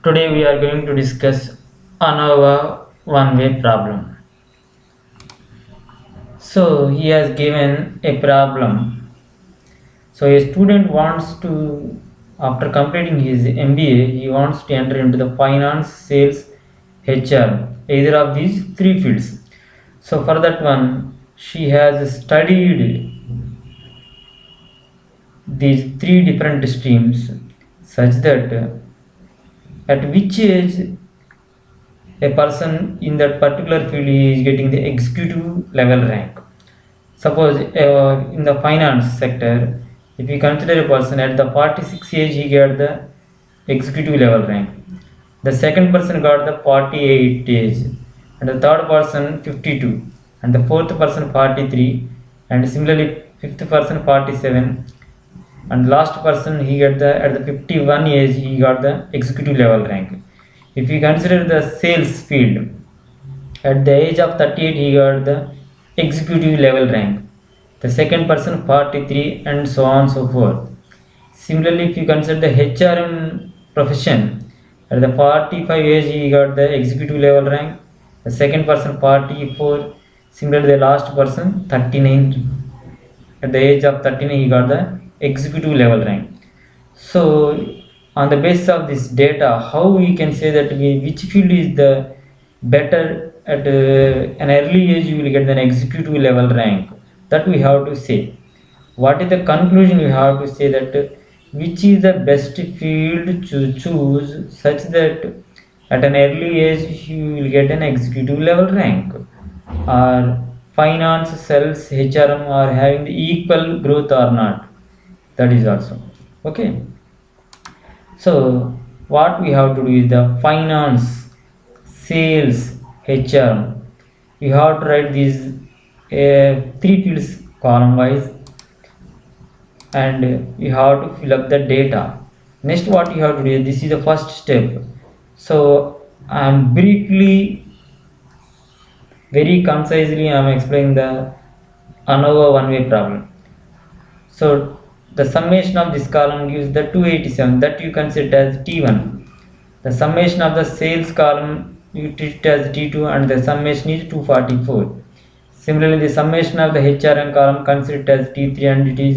Today we are going to discuss Anova-One way problem. So he has given a problem. So a student wants to, after completing his MBA, he wants to enter into the finance, sales, HR, either of these three fields. So for that one, she has studied these three different streams such that at which age a person in that particular field is getting the executive level rank. Suppose in the finance sector, if we consider a person at the 46 age, he got the executive level rank. The second person got the 48 age, and the third person 52, and the fourth person 43, and similarly fifth person 47, and last person he got the at the 51 age he got the executive level rank. If we consider the sales field, at the age of 38 he got the executive level rank, the second person 43, and so on and so forth. Similarly, if you consider the HRM profession, at the 45 age he got the executive level rank, the second person 44, similarly the last person 39, at the age of 39 he got the executive level rank. So on the basis of this data, how we can say that which field is the better at an early age you will get an executive level rank, that we have to say. What is the conclusion we have to say that which is the best field to choose such that at an early age you will get an executive level rank, or finance, sales, HRM are having the equal growth or not, that is also okay. So what we have to do is the finance, sales, HR, you have to write these three fields column wise, and you have to fill up the data. Next what you have to do, this is the first step. So I am briefly, very concisely I am explaining the ANOVA one way problem. So the summation of this column gives the 287, that you consider as T1. The summation of the sales column you treat it as T2, and the summation is 244. Similarly, the summation of the HRM column consider it as T3, and it is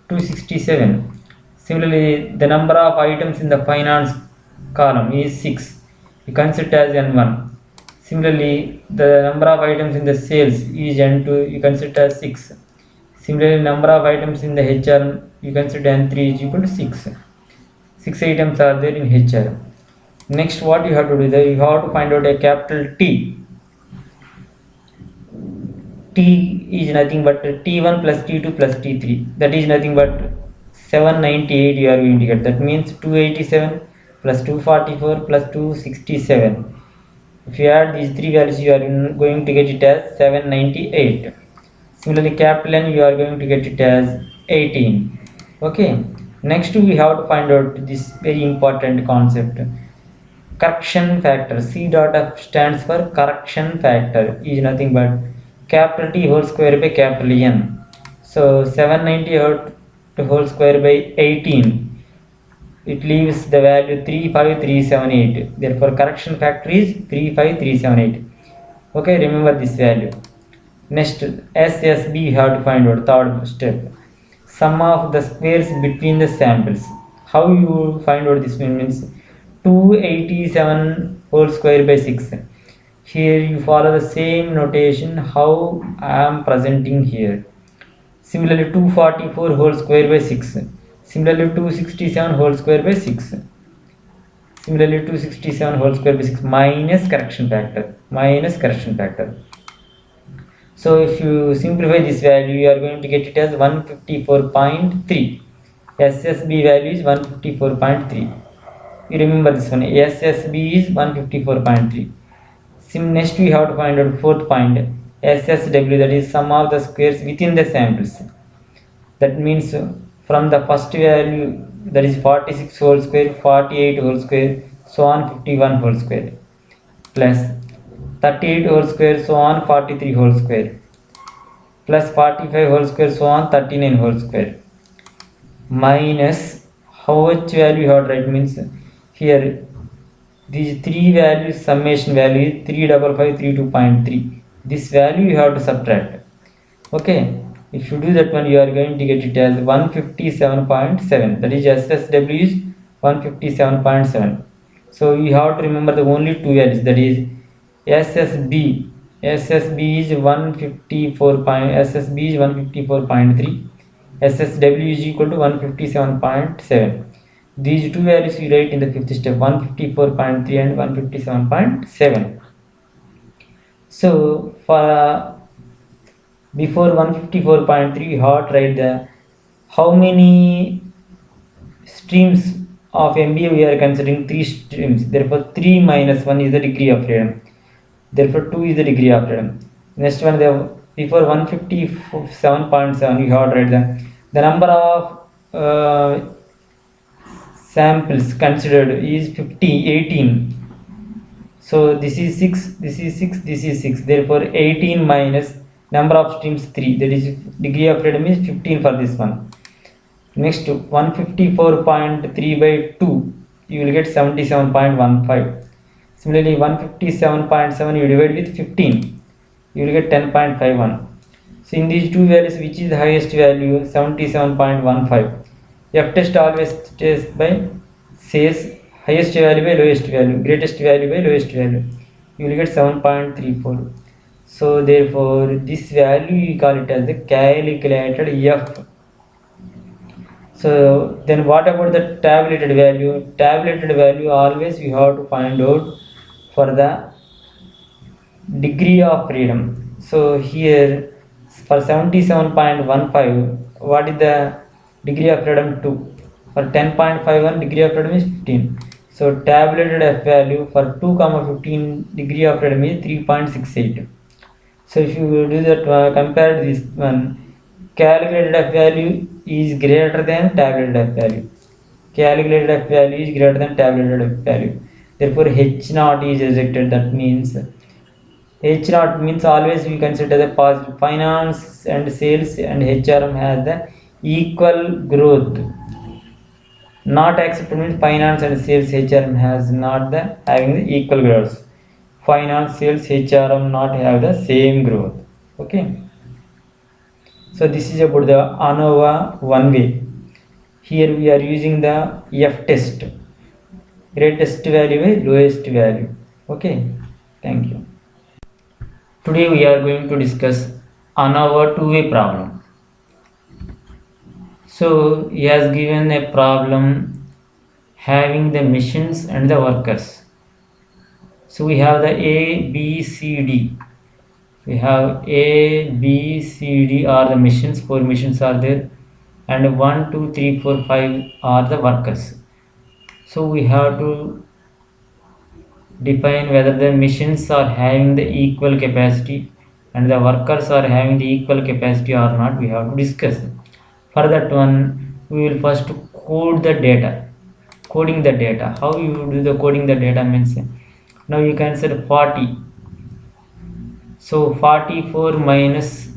267. Similarly, the number of items in the finance column is 6. You consider it as N1. Similarly, the number of items in the sales is N2. You consider it as 6. Similarly, number of items in the HR you consider N3 is equal to 6. 6 items are there in HR. Next, what you have to do is you have to find out a capital T. T is nothing but T1 plus T2 plus T3. That is nothing but 798 you are going to get. That means 287 plus 244 plus 267. If you add these three values, you are going to get it as 798. Similarly, capital N you are going to get it as 18. Okay. Next we have to find out this very important concept, correction factor. C dot F stands for correction factor, is nothing but capital T whole square by capital N. So 790 whole square by 18, it leaves the value 35378. Therefore correction factor is 35378. Okay, remember this value. Next, SSB we have to find out, third step, sum of the squares between the samples. How you find out this means 287 whole square by 6. Here you follow the same notation how I am presenting here. Similarly, 244 whole square by 6. Similarly, 267 whole square by 6. Similarly, 267 whole square by 6 minus correction factor. Minus correction factor. So if you simplify this value, you are going to get it as 154.3. SSB value is 154.3. You remember this one. SSB is 154.3. Next we have to find out fourth point, SSW, that is sum of the squares within the samples. That means from the first value, that is 46 whole square, 48 whole square, so on 51 whole square, plus 38 whole square, so on 43 whole square, plus 45 whole square, so on 39 whole square, minus how much value you have to write means here These three values summation value is 35532.3. This value you have to subtract. Okay, if you do that one, you are going to get it as 157.7. That is SSW is 157.7. So you have to remember the only two values, that is SSB. SSB is 154. SSB is 154.3. SSW is equal to 157.7. These two values you write in the fifth step, 154.3 and 157.7. So for before 154.3 we have to write the how many streams of MBA we are considering. Three streams, therefore 3 minus 1 is the degree of freedom, therefore 2 is the degree of freedom. Next one, the before 157.7 we have to write the number of samples considered is 18. So this is 6, this is 6, this is 6. Therefore 18 minus number of streams 3. That is degree of freedom is 15 for this one. Next 154.3 by 2. You will get 77.15. Similarly 157.7 you divide with 15. You will get 10.51. So in these two values, which is the highest value? 77.15. F test always test by says highest value by lowest value, greatest value by lowest value. You will get 7.34. So therefore this value you call it as the calculated F. So then what about the tabulated value? Tabulated value always we have to find out for the degree of freedom. So here for 77.15, what is the degree of freedom? 2. For 10.51 degree of freedom is 15. So tabulated F value for 2, 15 degree of freedom is 3.68. So if you do that, compare this one, calculated F value is greater than tabulated F value. Calculated F value is greater than tabulated F value. Therefore H naught is rejected. That means H naught means always we consider the positive. Finance and sales and HRM has the equal growth. Not accepted means finance and sales HRM has not the having the equal growth. Finance, sales, HRM not have the same growth. Okay. So this is about the Anova-One way. Here we are using the F test. Greatest value by lowest value. Okay. Thank you. Today we are going to discuss Anova two-way problem. So he has given a problem having the machines and the workers. So we have the A, B, C, D. We have A, B, C, D are the machines. 4 machines are there, and 1, 2, 3, 4, 5 are the workers. So we have to define whether the machines are having the equal capacity and the workers are having the equal capacity or not. We have to discuss. For that one, we will first code the data. Coding the data. How you do the coding the data means, now you can say 40. So 44 minus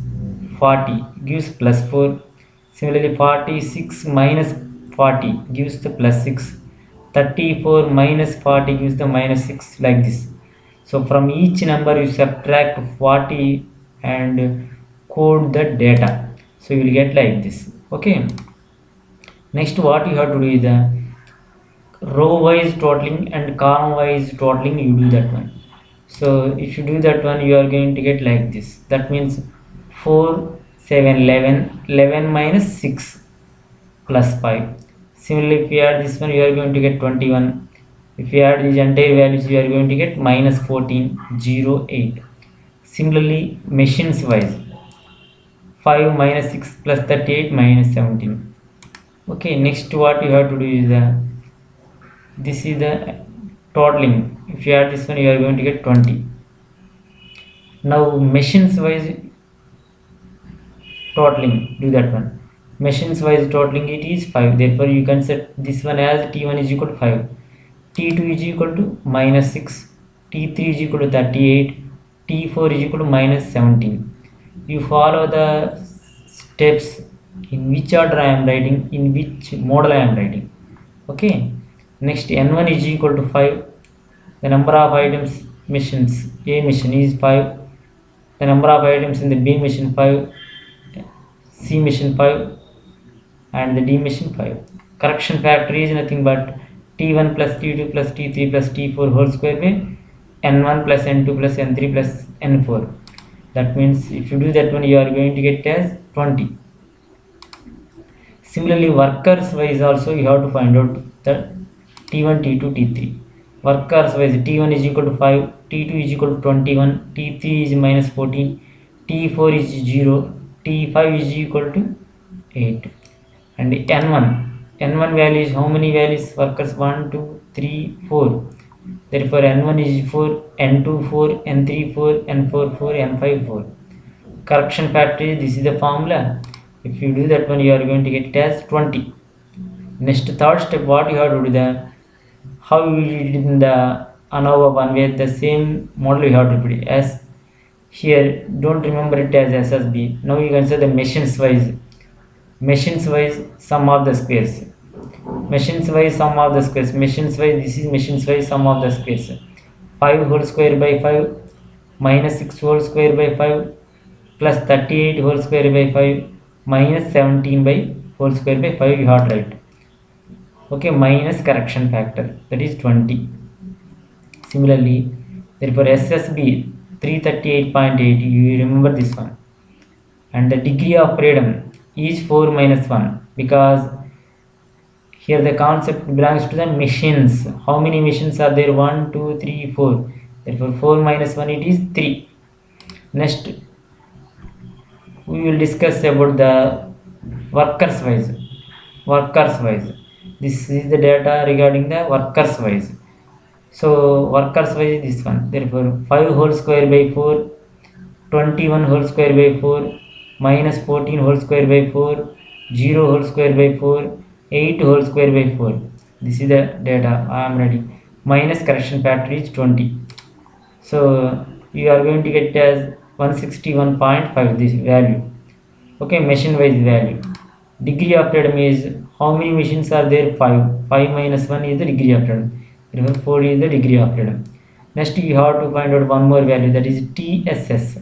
40 gives plus 4. Similarly 46 minus 40 gives the plus 6. 34 minus 40 gives the minus 6, like this. So from each number you subtract 40 and code the data. So you will get like this. Okay. Next what you have to do is the row wise totaling and column wise totaling. You do that one. So if you do that one, you are going to get like this. That means 4, 7, 11, 11 minus 6 plus 5. Similarly, if you add this one, you are going to get 21. If you add these entire values, you are going to get minus 14, 0, 8. Similarly, machines wise, 5 minus 6 plus 38 minus 17. Okay, next what you have to do is this is the totaling. If you add this one, you are going to get 20. Now machines wise totaling, do that one. Machines wise totaling it is 5. Therefore you can set this one as T1 is equal to 5. T2 is equal to minus 6. T3 is equal to 38. T4 is equal to minus 17. You follow the steps in which order I am writing, in which model I am writing. Okay. Next N1 is equal to 5. The number of items missions A mission is 5. The number of items in the B mission 5, C mission 5, and the D mission 5. Correction factor is nothing but T1 plus T2 plus T3 plus T4 whole square by N1 plus N2 plus N3 plus N4. That means if you do that one, you are going to get as 20. Similarly, workers wise also you have to find out the T1, T2, T3. Workers wise T1 is equal to 5, T2 is equal to 21, T3 is minus 14, T4 is 0, T5 is equal to 8. And N1 value is how many values? Workers 1, 2, 3, 4. Therefore N1 is 4, N2 4, N3 4, N4 4, N5 4. Correction factor is, this is the formula. If you do that one, you are going to get it as 20. Next, third step, what you have to do there, how you did in the Anova-One where the same model you have to put it as here. Don't remember it as SSB. Now you can say the machines wise sum of the squares. Machines wise sum of the squares. Machines wise, this is machines wise sum of the squares. 5 whole square by 5 minus 6 whole square by 5 plus 38 whole square by 5 minus 17 by whole square by 5 you have to write. Okay, minus correction factor, that is 20. Similarly, therefore SSB 338.8, you remember this one. And the degree of freedom is 4 minus 1, because here the concept belongs to the machines. How many machines are there? 1, 2, 3, 4. Therefore 4 minus 1, it is 3. Next, we will discuss about the workers wise. This is the data regarding the workers wise. So workers wise is this one. Therefore 5 whole square by 4, 21 whole square by 4, minus 14 whole square by 4, 0 whole square by 4, 8 whole square by 4. This is the data I am writing. Minus correction factor is 20. So you are going to get as 161.5 this value. Okay, machine wise value. Degree of freedom is how many machines are there? 5. 5 minus 1 is the degree of freedom. Remember, 4 is the degree of freedom. Next you have to find out one more value, that is TSS.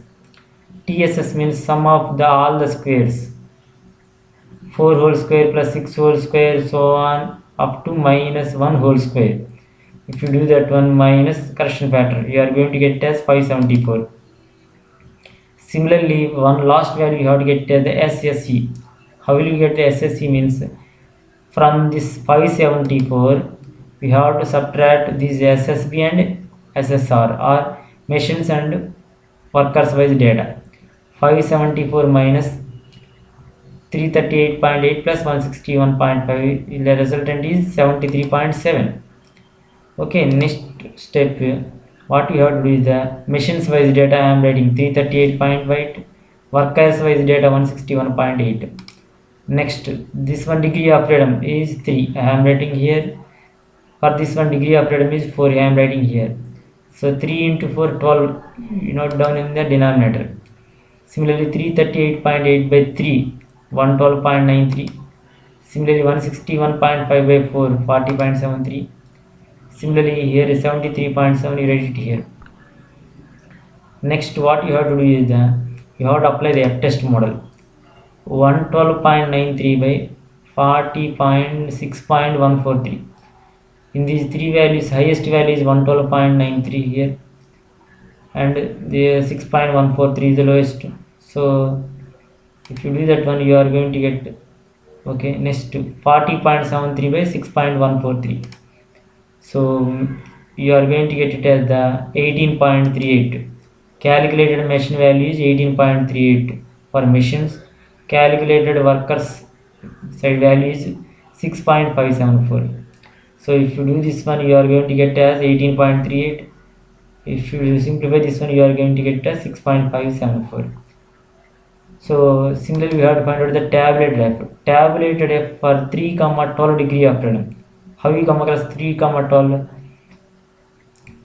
TSS means sum of all the squares. 4 whole square plus 6 whole square, so on up to minus 1 whole square. If you do that one minus correction factor, you are going to get as 574. Similarly, one last value you have to get as the SSE. How will you get the SSE? Means from this 574 we have to subtract these SSB and SSR or machines and workers wise data. 574 minus 338.8 plus 161.5, the resultant is 73.7. Okay, next step, what you have to do is the machines wise data I am writing 338.8, workers wise data 161.8. Next, this one degree of freedom is 3, I am writing here. For this one degree of freedom is 4, I am writing here. So 3 into 4, 12, you note down in the denominator. Similarly 338.8 by 3, 112.93. Similarly 161.5 by 4, 40.73. Similarly here is 73.7, you write it here. Next, what you have to do is you have to apply the F-test model. 112.93 by 40.6.143. In these three values, highest value is 112.93 here, and the 6.143 is the lowest. So if you do that one, you are going to get, okay, next 40.73 by 6.143. So you are going to get it as the 18.38. Calculated machine value is 18.38 for machines. Calculated workers side value is 6.574. So if you do this one, you are going to get as 18.38. If you simplify this one, you are going to get as 6.574. So similarly, we have to find out the tabulated F. Tabulated F for 3, 12 degree of freedom. How you come across 3, 12?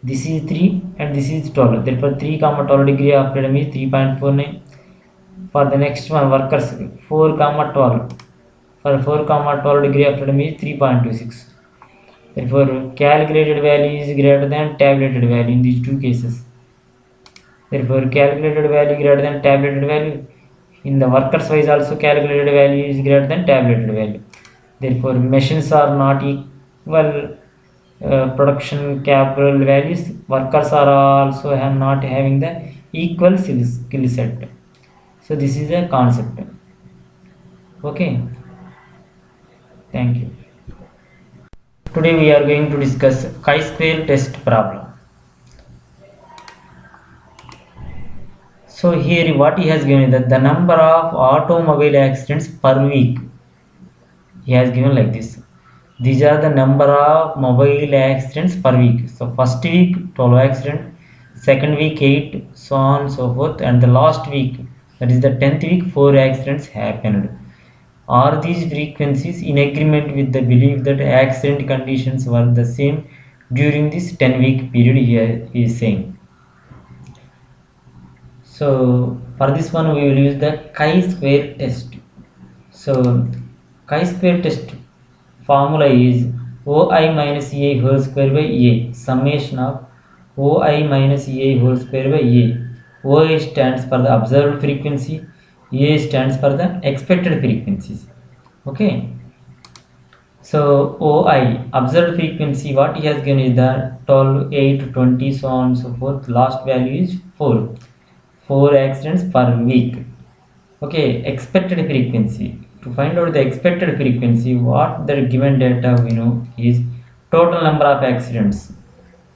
This is 3 and this is 12. Therefore 3, 12 degree of freedom is 3.49. For the next one, workers 4, 12. For 4, 12 degree of freedom is 3.26. Therefore, calculated value is greater than tabulated value in these two cases. Therefore, calculated value greater than tabulated value. In the workers wise also calculated value is greater than tabulated value. Therefore, machines are not equal production capital values. Workers are also not having the equal skill set. So this is a concept. Okay, thank you. Today we are going to discuss chi-square test problem. So here what he has given is that the number of automobile accidents per week. He has given like this. These are the number of mobile accidents per week. So first week 12 accident, second week 8, so on and so forth, and the last week, that is the 10th week, 4 accidents happened. Are these frequencies in agreement with the belief that accident conditions were the same during this 10-week period here he is saying. So for this one we will use the chi-square test. So chi-square test formula is OI minus EI whole square by EA, summation of OI minus EI whole square by EA. OI stands for the observed frequency, EA stands for the expected frequencies. Okay. So OI, observed frequency, what he has given is the 12, 8, 20, so on and so forth. Last value is 4. 4 accidents per week. Okay, expected frequency. To find out the expected frequency, what the given data we know is total number of accidents.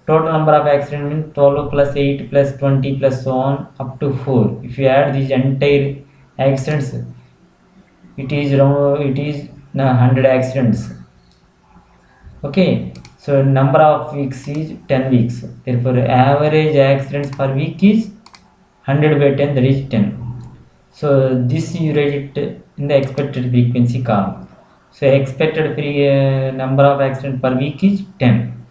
Total number of accidents means 12 plus 8 plus 20 plus so on up to 4. If you add these entire accidents, it is 100 accidents. Okay, so number of weeks is 10 weeks. Therefore, average accidents per week is 100 by 10, that is 10. So this you write it in the expected frequency column. So expected number of accidents per week is 10,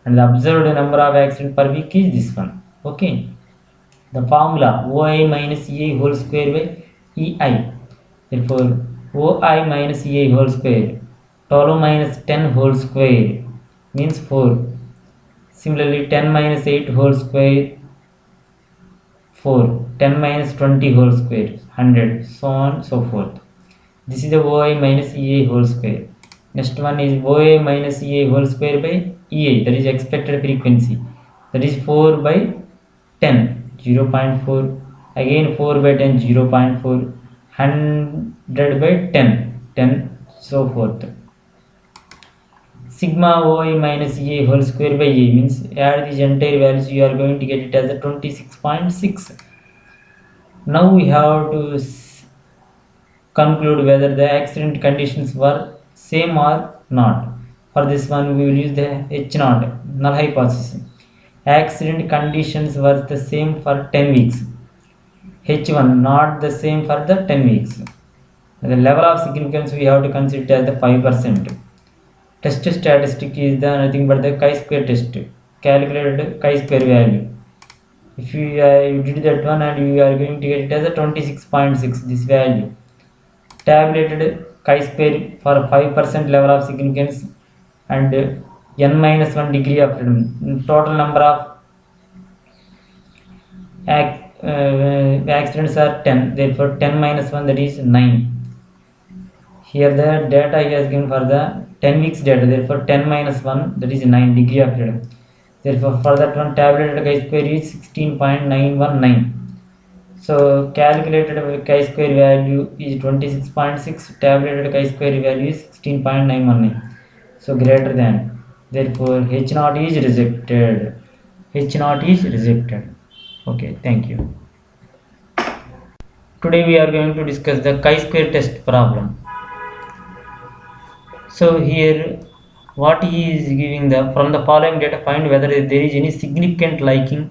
and the observed number of accidents per week is this one. Okay, the formula OI minus EI whole square by EI. Therefore, OI minus EI whole square, 12 minus 10 whole square means 4. Similarly, 10 minus 8 whole square 4, 10 minus 20 whole square 100, so on so forth. This is the OI minus EA whole square. Next one is OA minus EA whole square by EA, that is expected frequency, that is 4 by 10, 0.4, again 4 by 10, 0.4, 100 by 10, 10, so forth. Sigma OI minus EA whole square by A means add these entire values, you are going to get it as a 26.6. Now we have to conclude whether the accident conditions were same or not. For this one we will use the H0, null hypothesis. Accident conditions were the same for 10 weeks. H1 not the same for the 10 weeks. The level of significance we have to consider it as the 5%. Test statistic is the nothing but the chi-square test, calculated chi-square value. If you did that one, and you are going to get it as a 26.6, this value. Tabulated chi-square for 5% level of significance and n minus 1 degree of freedom. Total number of accidents are 10, therefore 10 minus 1, that is 9. Here the data he has given for the 10 weeks data, therefore 10 minus 1, that is 9 degree of freedom. Therefore for that one tabulated chi-square is 16.919. So calculated chi-square value is 26.6, tabulated chi-square value is 16.919. So greater than, therefore H0 is rejected. H0 is rejected. Okay, thank you. Today we are going to discuss the chi-square test problem. So here what he is giving, the from the following data find whether there is any significant liking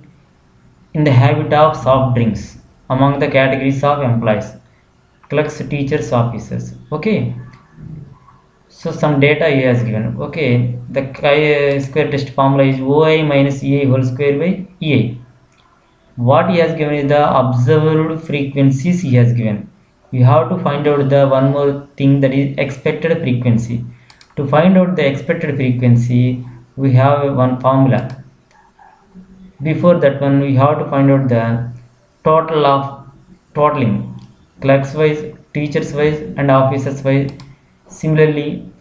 in the habit of soft drinks among the categories of employees, clerks, teachers, officers. Okay, so some data he has given. Okay, the chi-square test formula is OI minus EA whole square by EA. What he has given is the observed frequencies he has given. You have to find out the one more thing, that is expected frequency. To find out the expected frequency, we have one formula. Before that one, we have to find out the total of totaling, clerks wise, teachers wise, and officers wise. Similarly,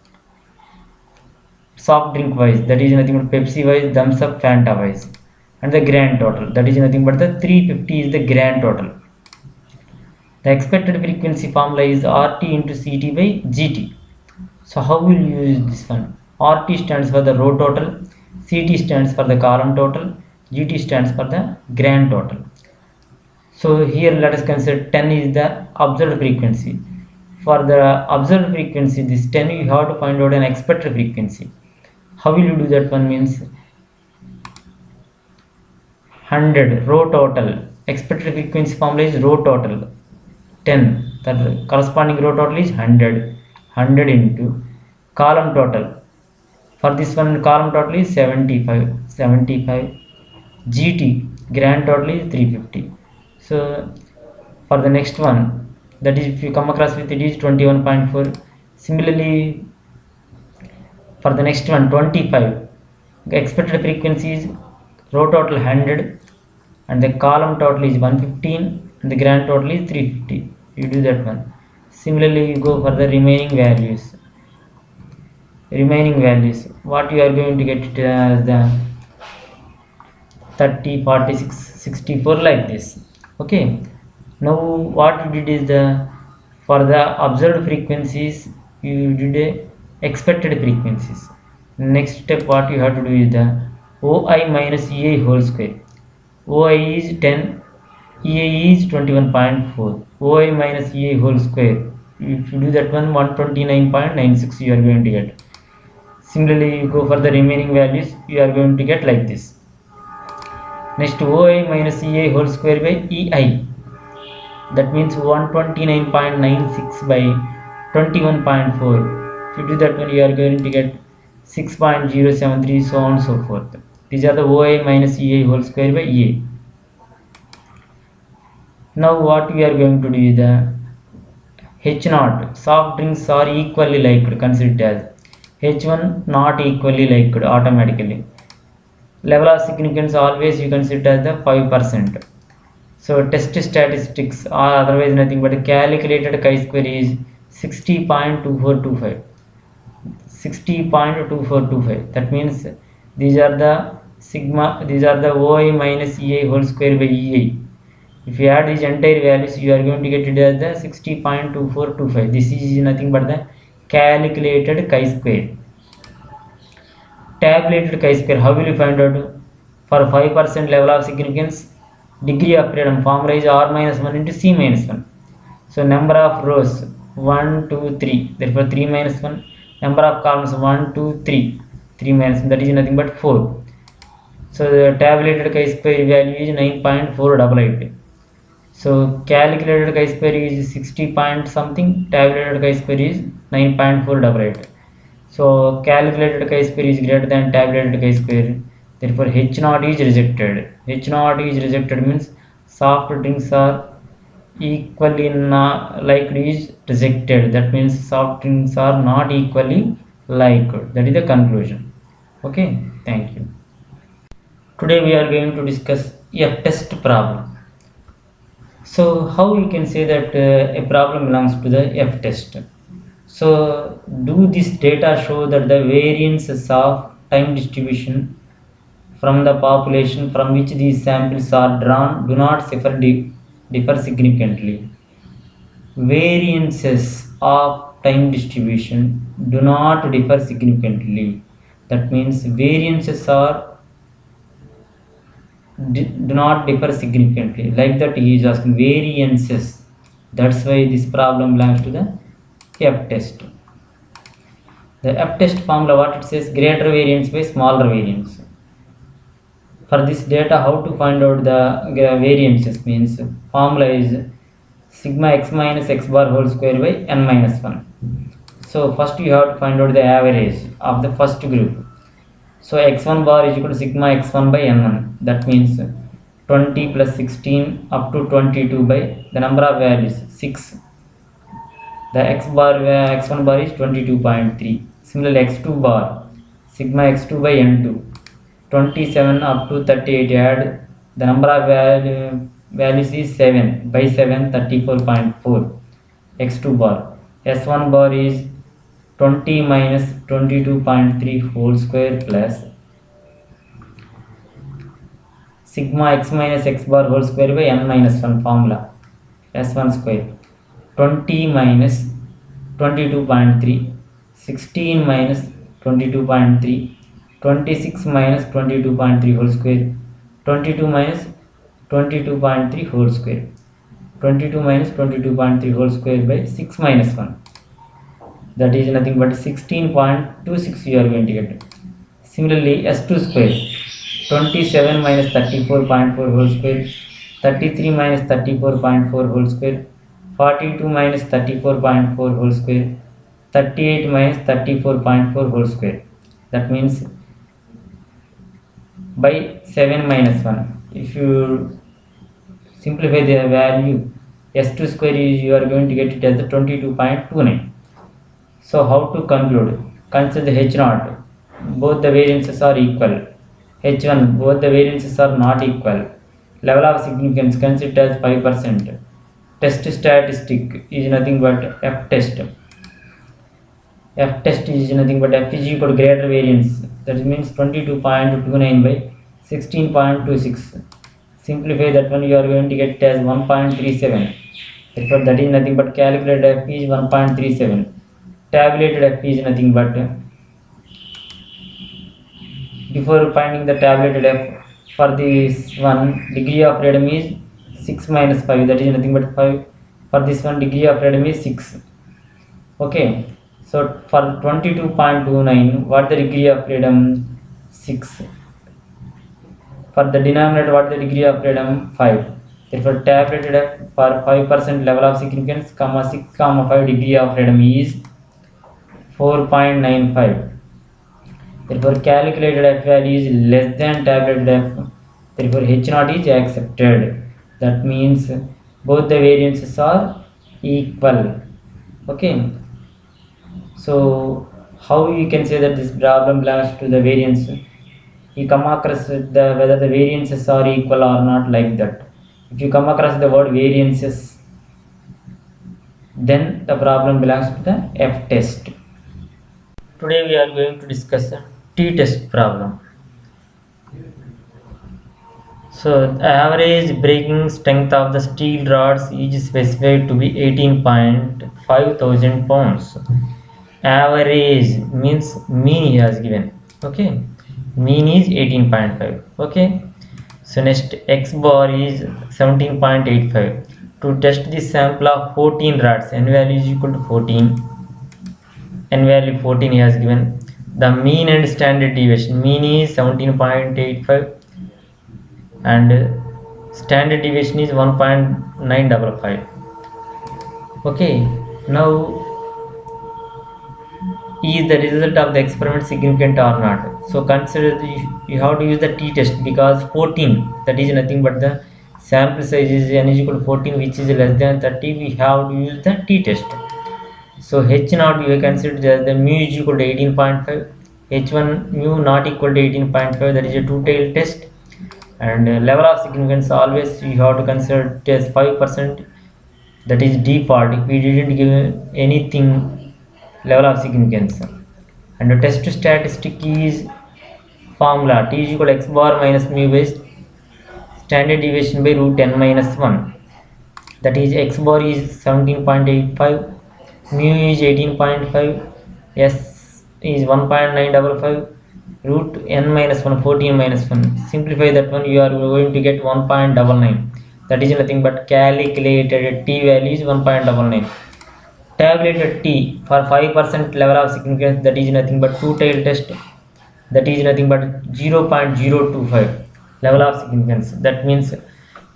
soft drink wise, that is nothing but Pepsi wise, thumbs up, Fanta wise, and the grand total, that is nothing but the 350 is the grand total. The expected frequency formula is RT into CT by GT. So how will you use this one? RT stands for the row total, CT stands for the column total, GT stands for the grand total. So here let us consider 10 is the observed frequency. For the observed frequency, this 10 you have to find out an expected frequency. How will you do that one? Means 100 row total. Expected frequency formula is row total 10. The corresponding row total is 100. 100 into column total. For this one, column total is 75. 75. GT grand total is 350. So for the next one, that is if you come across with it is 21.4. Similarly, for the next one 25, the expected frequency is row total 100 and the column total is 115 and the grand total is 350. You do that one. Similarly, you go for the remaining values. What you are going to get it as the 30, 46, 64 like this. Okay, now what you did is for the observed frequencies you did expected frequencies. Next step what you have to do is the OI minus EI whole square. OI is 10, EI is 21.4. OI minus EI whole square, if you do that one, 129.96 you are going to get. Similarly, you go for the remaining values, you are going to get like this. Next, OI minus EI whole square by EI, that means 129.96 by 21.4. If you do that one, you are going to get 6.073, so on and so forth. These are the OI minus EI whole square by EA. Now what we are going to do is the H0. Soft drinks are equally liked, consider it as H1 not equally liked automatically. Level of significance always you consider as the 5%. So test statistics are otherwise nothing but a calculated chi-square is 60.2425. 60.2425. That means these are the OI minus EI whole square by EI. If you add these entire values, you are going to get it as the 60.2425. This is nothing but the calculated chi-square. Tabulated chi-square, how will you find out? For 5% level of significance, degree of freedom formula is R minus 1 into C minus 1. So number of rows 1, 2, 3. Therefore 3 minus 1. Number of columns 1, 2, 3. 3 minus 1, that is nothing but 4. So the tabulated chi-square value is 9.488. So calculated chi-square is 60 point something, tabulated chi-square is 9.488. So calculated chi-square is greater than tabulated chi-square. Therefore H0 is rejected. H0 is rejected means soft drinks are equally liked is rejected. That means soft drinks are not equally liked. That is the conclusion. Okay, thank you. Today we are going to discuss a test problem. So how we can say that a problem belongs to the F test? So do this data show that the variances of time distribution from the population from which these samples are drawn do not differ significantly? Variances of time distribution do not differ significantly. That means variances do not differ significantly. Like that he is asking variances. That's why this problem belongs to the F test. The F test formula, what it says, greater variance by smaller variance. For this data, how to find out the variances means formula is sigma x minus x bar whole square by n minus 1. So first you have to find out the average of the first group. So x1 bar is equal to sigma x1 by n1. That means 20 plus 16 up to 22 by the number of values 6. The x1 bar is 22.3. Similarly, x2 bar, sigma x2 by n2, 27 up to 38, add the number of values is 7 by 7, 34.4, x2 bar. S1 bar is 20 minus 22.3 whole square plus sigma x minus x bar whole square by n minus 1 formula, S1 square, 20 minus 22.3, 16 minus 22.3, 26 minus 22.3 whole square, 22 minus 22.3 whole square, 22 minus 22.3 whole square by 6 minus 1, that is nothing but 16.26 you are going to get. Similarly, S2 square, 27 minus 34.4 whole square, 33 minus 34.4 whole square, 42 minus 34.4 whole square, 38 minus 34.4 whole square. That means by 7 minus 1. If you simplify the value, S2 square is you are going to get it as the 22.29. So how to conclude? Consider H0. Both the variances are equal. H1, both the variances are not equal. Level of significance, consider as 5%. Test statistic is nothing but F test. F test is nothing but F is equal to greater variance. That means 22.29 by 16.26. Simplify that one, you are going to get as 1.37. Therefore, that is nothing but calculated F is 1.37. Tabulated F is nothing but, before finding the tabulated F, for this one degree of freedom is 6 minus 5, that is nothing but 5. For this one degree of freedom is 6. Okay, so for 22.29, what the degree of freedom? 6. For the denominator, what the degree of freedom? 5. Therefore, tabulated F for 5% level of significance, 6, 5 degree of freedom is 4.95. Therefore, calculated F value is less than tabulated F. Therefore, H0 is accepted. That means both the variances are equal. Okay. So, how you can say that this problem belongs to the variance? You come across whether the variances are equal or not, like that. If you come across the word variances, then the problem belongs to the F test. Today we are going to discuss a t-test problem. So average breaking strength of the steel rods is specified to be 18.5 thousand pounds. Average means mean he has given. Okay, mean is 18.5. Okay, so next x bar is 17.85. To test the sample of 14 rods, n value is equal to 14. N value 14 he has given. The mean and standard deviation, mean is 17.85 and standard deviation is 1.955. Okay, now is the result of the experiment significant or not? So consider you have to use the t-test, because 14, that is nothing but the sample size is n is equal to 14, which is less than 30. We have to use the t-test. So H0 you consider as the mu is equal to 18.5, H1 mu not equal to 18.5, that is a two-tailed test, and level of significance always you have to consider it as 5%, that is default if we didn't give anything level of significance. And the test statistic is formula t is equal to x bar minus mu by standard deviation by root n minus 1, that is x bar is 17.85, mu is 18.5, s is 1.955, root n minus 1, 14 minus 1. Simplify that one, you are going to get 1.99. That is nothing but calculated t value is 1.99. Tabulated t for 5% level of significance, that is nothing but two-tailed test, that is nothing but 0.025 level of significance. That means 5%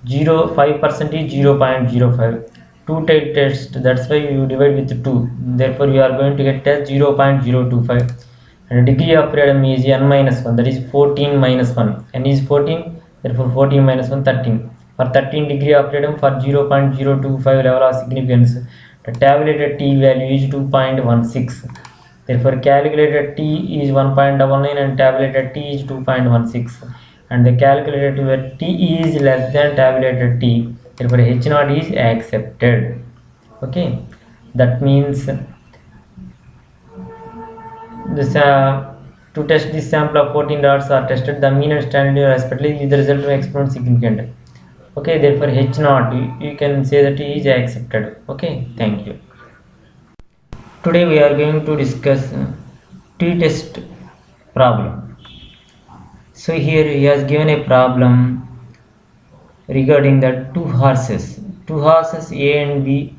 is 0.05. Two-tailed test, that's why you divide with 2. Therefore, you are going to get as 0.025. And degree of freedom is n minus 1, that is 14 minus 1. N is 14, therefore 14 minus 1, 13. For 13 degree of freedom for 0.025 level of significance, the tabulated t value is 2.16. Therefore, calculated T is 1.99 and tabulated T is 2.16, and the calculated where T is less than tabulated T. Therefore, H0 is accepted. Okay, that means this to test this sample of 14 dots are tested. The mean and standard error respectively is the result of exponent significant. Okay, therefore H0 you can say that is accepted. Okay, thank you. Today we are going to discuss t-test problem. So here he has given a problem regarding the two horses. Two horses A and B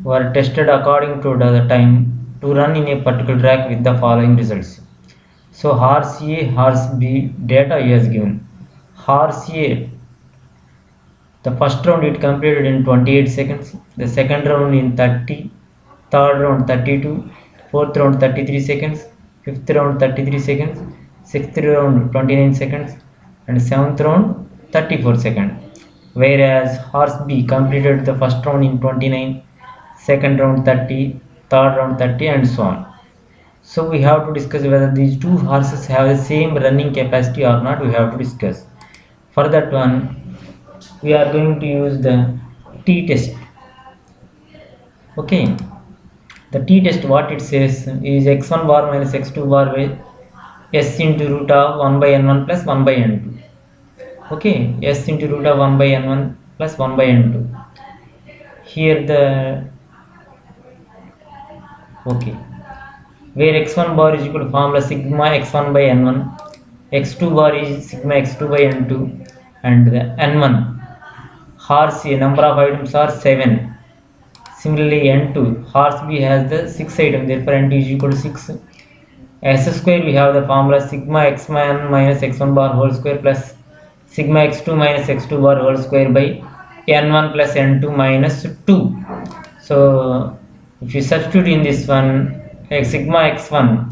were tested according to the time to run in a particular track with the following results. So horse A, horse B data he has given. Horse A, the first round it completed in 28 seconds, the second round in 30, third round 32, fourth round 33 seconds, fifth round 33 seconds, sixth round 29 seconds, and seventh round 34 seconds. Whereas horse B completed the first round in 29, second round 30, third round 30, and so on. So we have to discuss whether these two horses have the same running capacity or not. We have to discuss. For that one, we are going to use the t-test. Okay, the t-test what it says is x1 bar minus x2 bar by s into root of 1 by n1 plus 1 by n2. Okay, s into root of 1 by n1 plus 1 by n2. Here the okay, where x1 bar is equal to formula sigma x1 by n1, x2 bar is sigma x2 by n2, and the n1 horse A number of items are 7. Similarly n2 horse B has the 6 items, therefore n2 is equal to 6. S square we have the formula sigma x1 minus x1 bar whole square plus sigma x2 minus x2 bar whole square by n1 plus n2 minus 2. So if you substitute in this one sigma x1,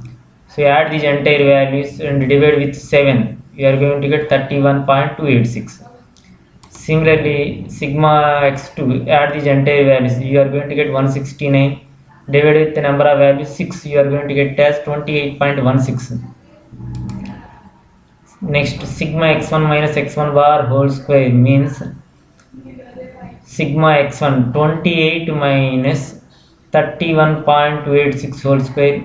so you add these entire values and divide with 7, you are going to get 31.286. Similarly, sigma x2, add these entire values, you are going to get 169, divided with the number of values 6, you are going to get as 28.16. Next, sigma x1 minus x1 bar whole square means sigma x1 28 minus 31.286 whole square,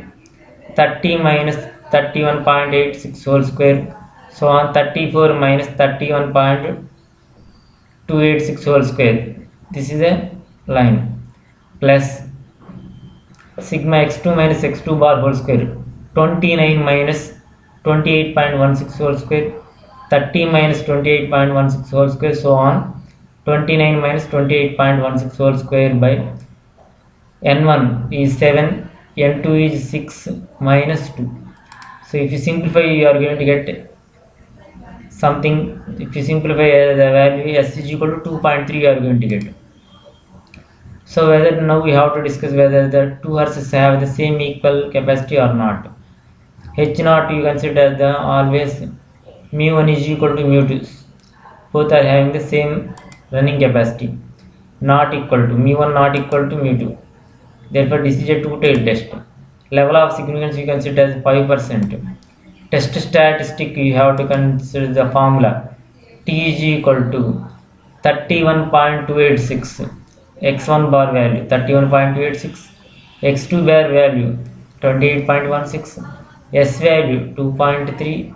30 minus 31.86 whole square, so on 34 minus 31.286 whole square. This is a line plus sigma x2 minus x2 bar whole square, 29 minus 28.16 whole square, 30 minus 28.16 whole square, so on 29 minus 28.16 whole square by n1 is 7, n2 is 6 minus 2. So if you simplify, you are going to get something. If you simplify the value s is equal to 2.3, you are going to get. So whether now we have to discuss whether the two horses have the same equal capacity or not. H0 you consider the always mu1 is equal to mu2. Both are having the same running capacity. Not equal to mu1 not equal to mu2. Therefore this is a two-tailed test. Level of significance you consider as 5%. Test statistic you have to consider the formula. T is equal to 31.286. x1 bar value 31.286, x2 bar value 28.16, s value 2.3,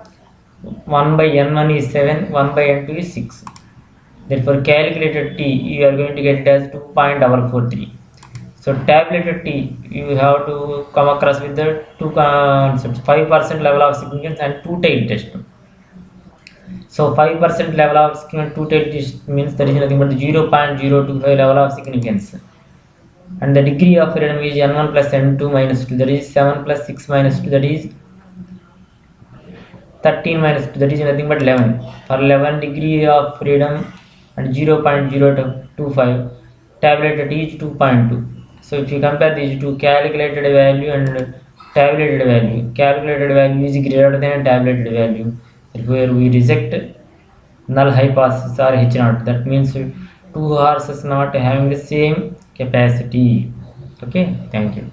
1 by n1 is 7, 1 by n2 is 6. Therefore calculated t you are going to get it as 2.443. So tabulated t you have to come across with the two concepts, 5% level of significance and two-tailed test. So 5% level of significance two-tailed test means that is nothing but 0.025 level of significance, and the degree of freedom is n1 plus n2 minus 2, that is 7 plus 6 minus 2, that is 13 minus 2, that is nothing but 11. For 11 degree of freedom and 0.025, tabulated is 2.2. So if you compare these two, calculated value and tabulated value, calculated value is greater than tabulated value. Where we reject null hypothesis or H0. That means two horses not having the same capacity. Okay, thank you.